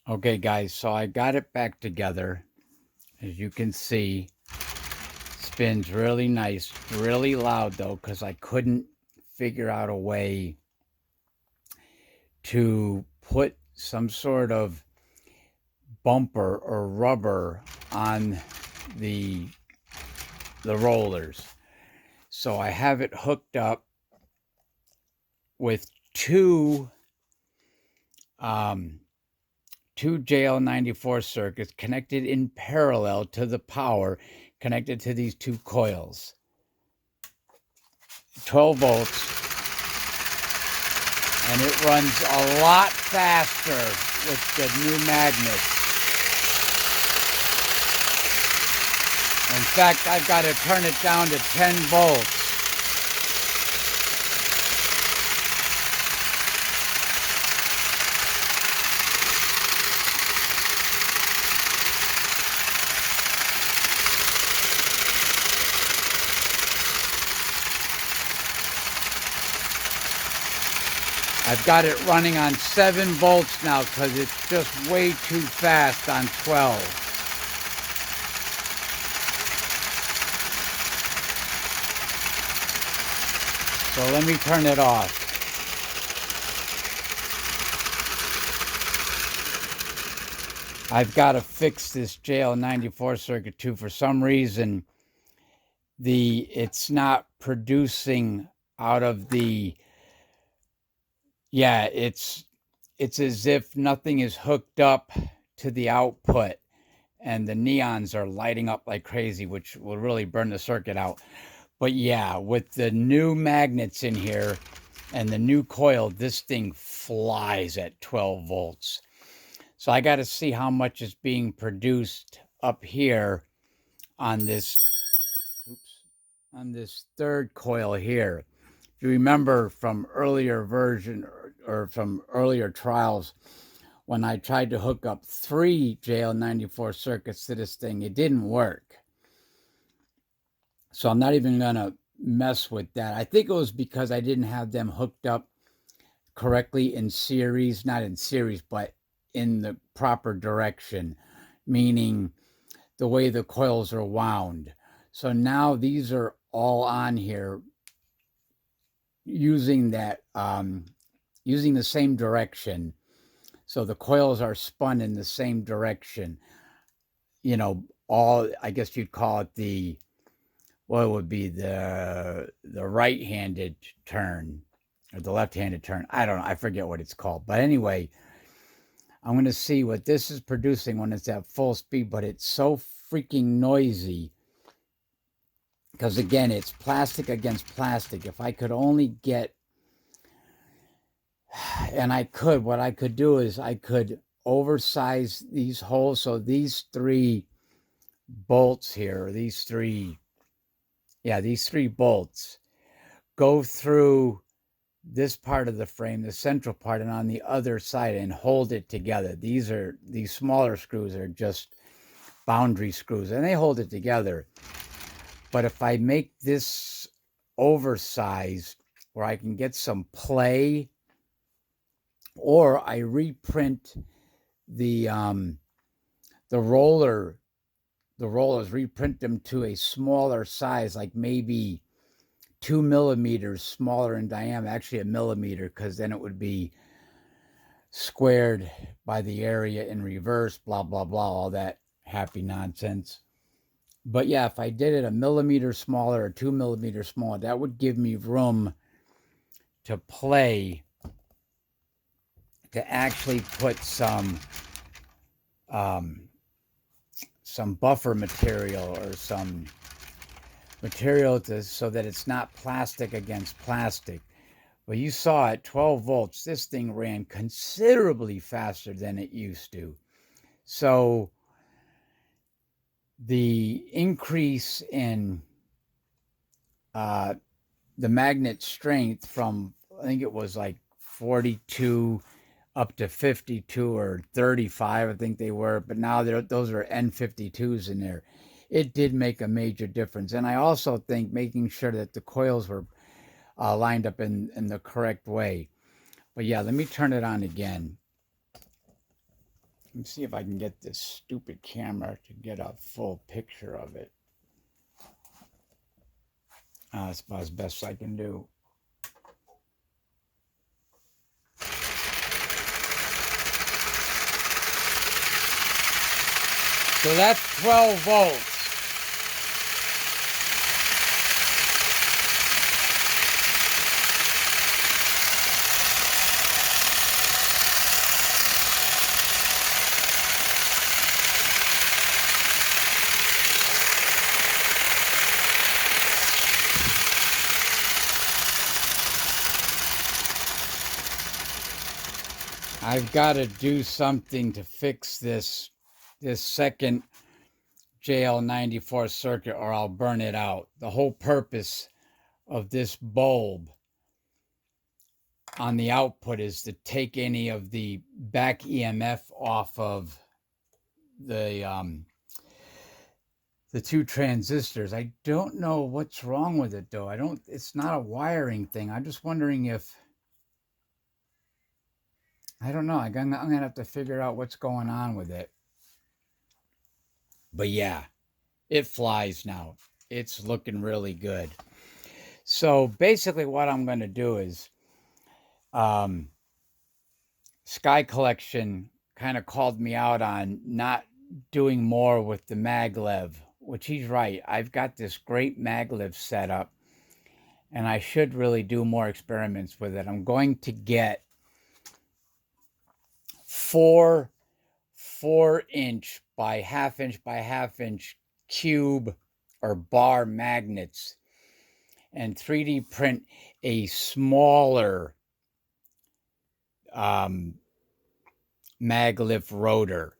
Okay, guys, so I got it back together. As you can see, spins really nice, really loud though, because I couldn't figure out a way to put some sort of bumper or rubber on the the rollers. So I have it hooked up with um, two JL94 circuits connected in parallel to the power, connected to these two coils. 12 volts, and it runs a lot faster with the new magnets. In fact, I've got to turn it down to 10 volts. I've got it running on 7 volts now because it's just way too fast on 12. So let me turn it off. I've got to fix this JL94 circuit too. For some reason, it's not producing out of the, yeah, it's as if nothing is hooked up to the output, and the neons are lighting up like crazy, which will really burn the circuit out. But yeah, with the new magnets in here and the new coil, this thing flies at 12 volts. So I got to see how much is being produced up here on this, oops, on this third coil here. If you remember from earlier version or from earlier trials, when I tried to hook up 3 JL94 circuits to this thing, it didn't work. So I'm not even going to mess with that. I think it was because I didn't have them hooked up correctly in series, not in series, but in the proper direction, meaning the way the coils are wound. So now these are all on here using that, using the same direction. So the coils are spun in the same direction. You know, all, I guess you'd call it the, what would be the right-handed turn or the left-handed turn. I don't know. I forget what it's called. But anyway, I'm going to see what this is producing when it's at full speed, but it's so freaking noisy because, again, it's plastic against plastic. If I could only get, and I could, what I could do is I could oversize these holes. So these 3 bolts here, these 3 bolts go through this part of the frame, the central part, and on the other side, and hold it together. These smaller screws are just boundary screws, and they hold it together. But if I make this oversized where I can get some play, or I reprint the rollers, reprint them to a smaller size, like maybe 2 millimeters smaller in diameter, actually a millimeter, because then it would be squared by the area in reverse, blah, blah, blah, all that happy nonsense. But yeah, if I did it a millimeter smaller or 2 millimeters smaller, that would give me room to play, to actually put um, some buffer material or some material so that it's not plastic against plastic. Well, you saw at 12 volts, this thing ran considerably faster than it used to. So the increase in the magnet strength from, I think it was like 42 up to 52 or 35, I think they were, but now those are N52s in there. It did make a major difference. And I also think making sure that the coils were lined up in the correct way. But yeah, let me turn it on again. Let me see if I can get this stupid camera to get a full picture of it. That's about as best I can do. So that's 12 volts. I've got to do something to fix this second JL94 circuit, or I'll burn it out. The whole purpose of this bulb on the output is to take any of the back EMF off of the two transistors. I don't know what's wrong with it though. It's not a wiring thing. I'm just wondering if, I don't know. I'm gonna have to figure out what's going on with it. But yeah, it flies now. It's looking really good. So basically what I'm going to do is Sky Collection kind of called me out on not doing more with the Maglev, which he's right. I've got this great Maglev setup and I should really do more experiments with it. I'm going to get four 4-inch by half-inch cube or bar magnets and 3D print a smaller Maglev rotor.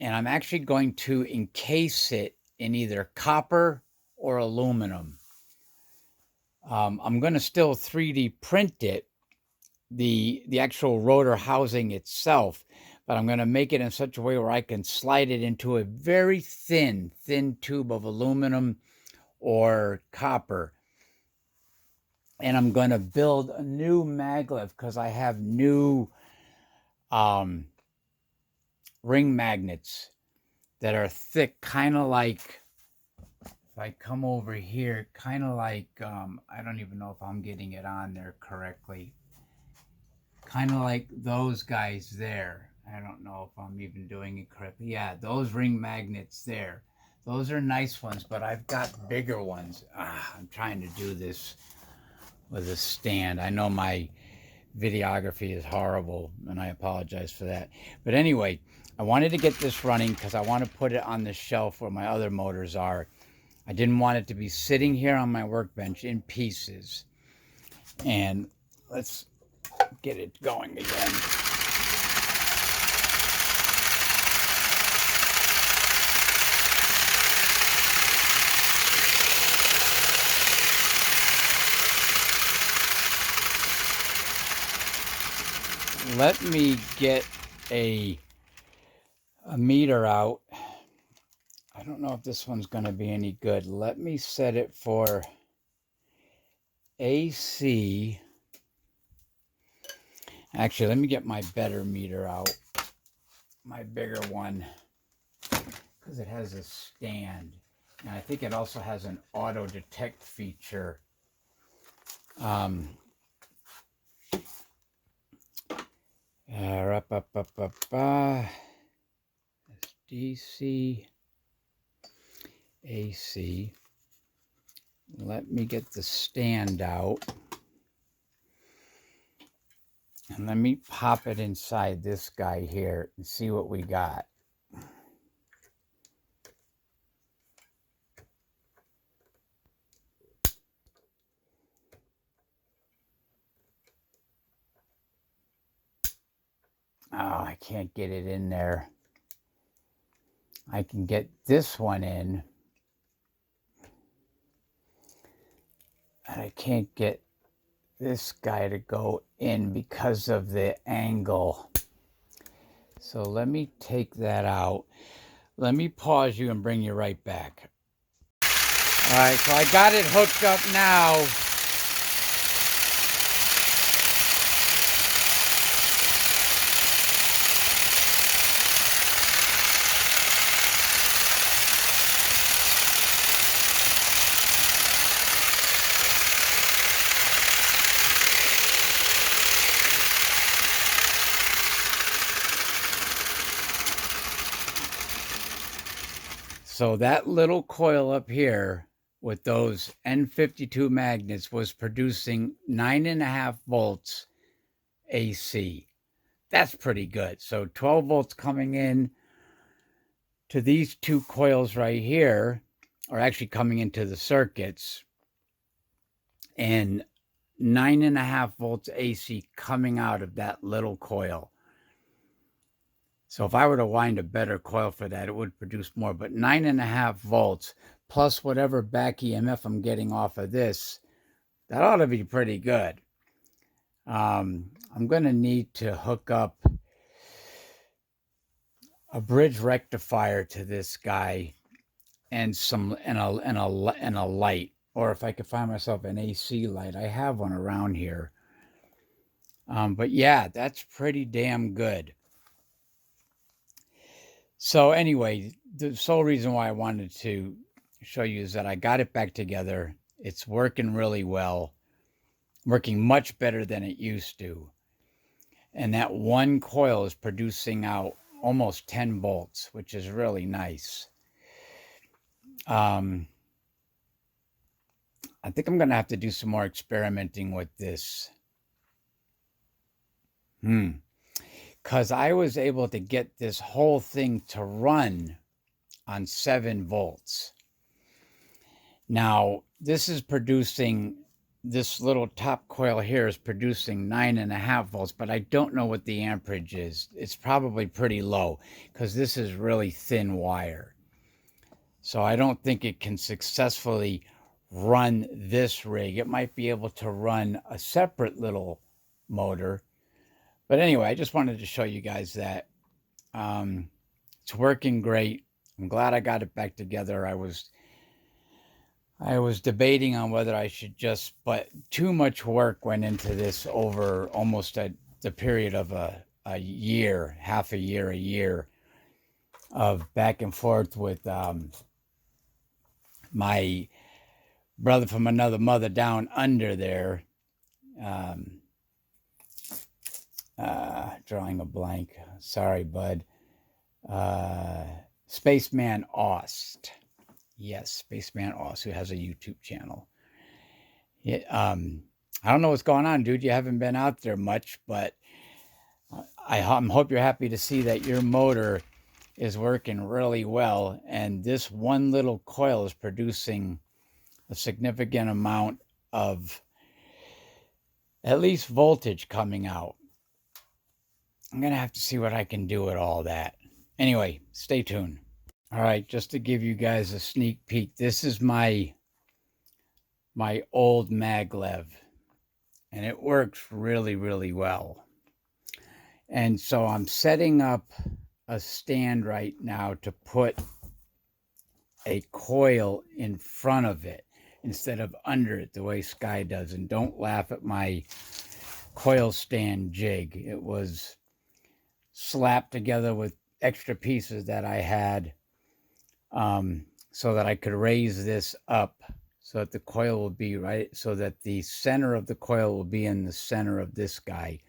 And I'm actually going to encase it in either copper or aluminum. I'm going to still 3D print it, the actual rotor housing itself, but I'm going to make it in such a way where I can slide it into a very thin tube of aluminum or copper. And I'm going to build a new Maglev because I have new ring magnets that are thick, kind of like, if I come over here, kind of like, I don't even know if I'm getting it on there correctly. Kind of like those guys there. I don't know if I'm even doing it correctly. Yeah, those ring magnets there. Those are nice ones, but I've got bigger ones. I'm trying to do this with a stand. I know my videography is horrible, and I apologize for that. But anyway, I wanted to get this running because I want to put it on the shelf where my other motors are. I didn't want it to be sitting here on my workbench in pieces. And let's get it going again. Let me get a meter out. I don't know if this one's going to be any good. Let me set it for AC. Actually, let me get my better meter out, my bigger one, because it has a stand. And I think it also has an auto detect feature. DC, AC. Let me get the stand out. And let me pop it inside this guy here and see what we got. Oh, I can't get it in there. I can get this one in. And I can't get this guy to go in because of the angle. So let me take that out. Let me pause you and bring you right back. All right, so I got it hooked up now. So that little coil up here with those N52 magnets was producing 9.5 volts AC. That's pretty good. So 12 volts coming in to these two coils right here, are actually coming into the circuits, and 9.5 volts AC coming out of that little coil. So if I were to wind a better coil for that, it would produce more. But 9.5 volts plus whatever back EMF I'm getting off of this, that ought to be pretty good. I'm going to need to hook up a bridge rectifier to this guy and a light, or if I could find myself an AC light. I have one around here. But yeah, that's pretty damn good. So anyway, the sole reason why I wanted to show you is that I got it back together. It's working really well, working much better than it used to. And that one coil is producing out almost 10 volts, which is really nice. I think I'm going to have to do some more experimenting with this. Because I was able to get this whole thing to run on 7 volts. Now, this little top coil here is producing 9.5 volts, but I don't know what the amperage is. It's probably pretty low because this is really thin wire. So I don't think it can successfully run this rig. It might be able to run a separate little motor. But anyway, I just wanted to show you guys that it's working great. I'm glad I got it back together. I was debating on whether I should but too much work went into this over almost the period of a year, half a year of back and forth with my brother from another mother down under there. Drawing a blank. Sorry, bud. Spaceman Ost. Yes, Spaceman Ost, who has a YouTube channel. Yeah, I don't know what's going on, dude. You haven't been out there much, but I hope you're happy to see that your motor is working really well, and this one little coil is producing a significant amount of at least voltage coming out. I'm going to have to see what I can do with all that. Anyway, stay tuned. All right, just to give you guys a sneak peek, this is my old Maglev, and it works really, really well. And so I'm setting up a stand right now to put a coil in front of it instead of under it the way Sky does. And don't laugh at my coil stand jig. It was slapped together with extra pieces that I had so that I could raise this up so that the coil will be right, so that the center of the coil will be in the center of this guy.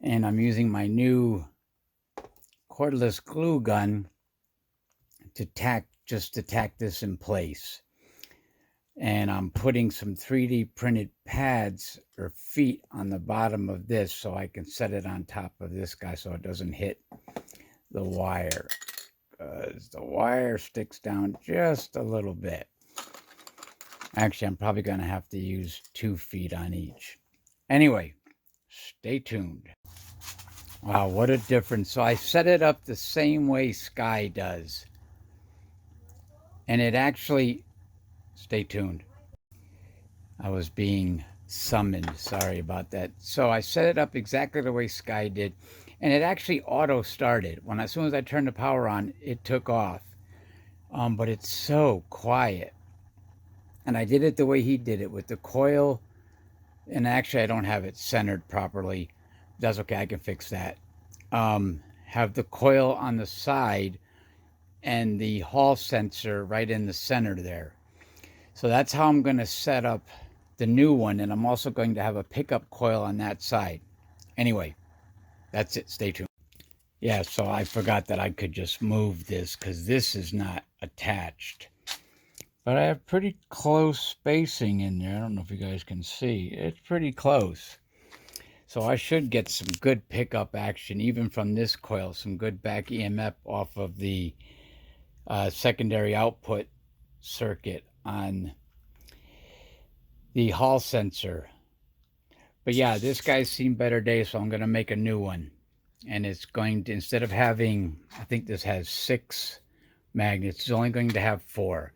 And I'm using my new cordless glue gun to tack this in place. And I'm putting some 3D printed pads or feet on the bottom of this so I can set it on top of this guy so it doesn't hit the wire. Because the wire sticks down just a little bit. Actually, I'm probably going to have to use 2 feet on each. Anyway, stay tuned. Wow, what a difference. So I set it up the same way Sky does. And it actually... Stay tuned. I was being summoned. Sorry about that. So I set it up exactly the way Sky did. And it actually auto-started. As soon as I turned the power on, it took off. But it's so quiet. And I did it the way he did it with the coil. And actually, I don't have it centered properly. That's okay. I can fix that. Have the coil on the side and the hall sensor right in the center there. So that's how I'm going to set up the new one. And I'm also going to have a pickup coil on that side. Anyway, that's it. Stay tuned. Yeah, so I forgot that I could just move this because this is not attached. But I have pretty close spacing in there. I don't know if you guys can see. It's pretty close. So I should get some good pickup action, even from this coil, some good back EMF off of the secondary output circuit on the hall sensor. But yeah, this guy's seen better days, so I'm going to make a new one. And it's going to, instead of having, I think this has 6 magnets, it's only going to have 4.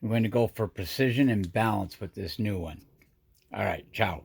I'm going to go for precision and balance with this new one. All right, ciao.